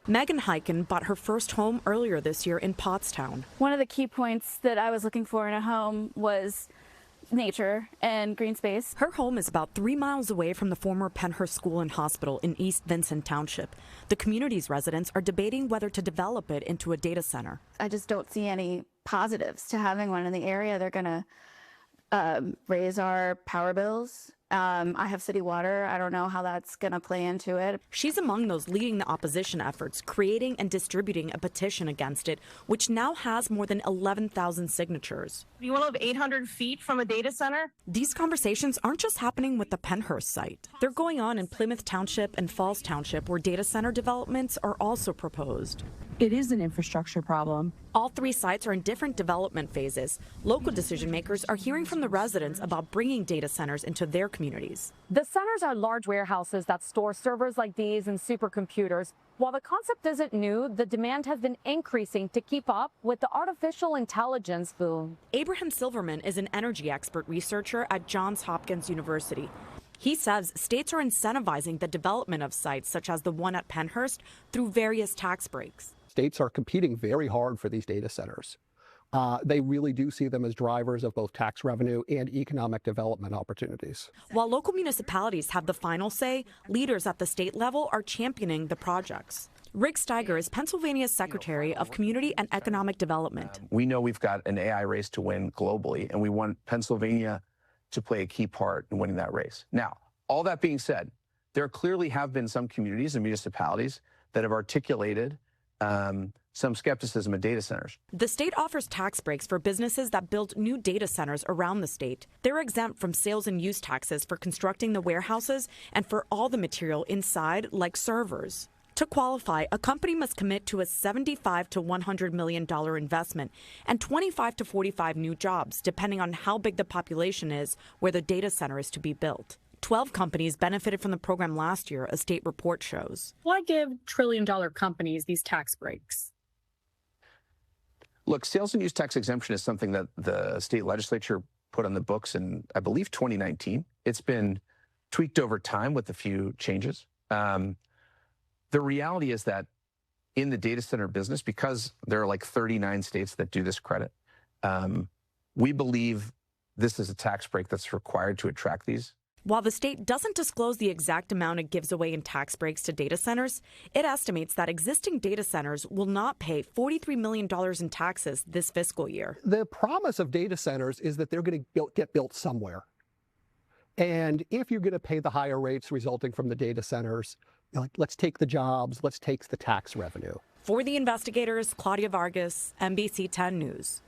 Megan Heiken bought her first home earlier this year in Pottstown. One of the key points that I was looking for in a home was nature and green space. Her home is about 3 miles away from the former Pennhurst School and Hospital in East Vincent Township. The community's residents are debating whether to develop it into a data center. I just don't see any positives to having one in the area. They're going to raise our power bills. I have city water. I don't know how that's going to play into it. She's among those leading the opposition efforts, creating and distributing a petition against it, which now has more than 11,000 signatures. You want to live 800 feet from a data center? These conversations aren't just happening with the Pennhurst site. They're going on in Plymouth Township and Falls Township, where data center developments are also proposed. It is an infrastructure problem. All 3 sites are in different development phases. Local decision makers are hearing from the residents about bringing data centers into their communities. The centers are large warehouses that store servers like these and supercomputers. While the concept isn't new, the demand has been increasing to keep up with the artificial intelligence boom. Abraham Silverman is an energy expert researcher at Johns Hopkins University. He says states are incentivizing the development of sites such as the one at Pennhurst through various tax breaks. States are competing very hard for these data centers. They really do see them as drivers of both tax revenue and economic development opportunities. While local municipalities have the final say, leaders at the state level are championing the projects. Rick Steiger is Pennsylvania's Secretary of Community and Economic Development. We know we've got an AI race to win globally, and we want Pennsylvania to play a key part in winning that race. Now, all that being said, there clearly have been some communities and municipalities that have articulated some skepticism of data centers. The state offers tax breaks for businesses that build new data centers around the state. They're exempt from sales and use taxes for constructing the warehouses and for all the material inside, like servers. To qualify, a company must commit to a $75 to $100 million investment and 25 to 45 new jobs, depending on how big the population is where the data center is to be built. 12 companies benefited from the program last year, a state report shows. Why give trillion-dollar companies these tax breaks? Look, sales and use tax exemption is something that the state legislature put on the books in, I believe, 2019. It's been tweaked over time with a few changes. The reality is that in the data center business, because there are like 39 states that do this credit, we believe this is a tax break that's required to attract these. While the state doesn't disclose the exact amount it gives away in tax breaks to data centers, it estimates that existing data centers will not pay $43 million in taxes this fiscal year. The promise of data centers is that they're going to get built somewhere. And if you're going to pay the higher rates resulting from the data centers, let's take the jobs, let's take the tax revenue. For the investigators, Claudia Vargas, NBC 10 News.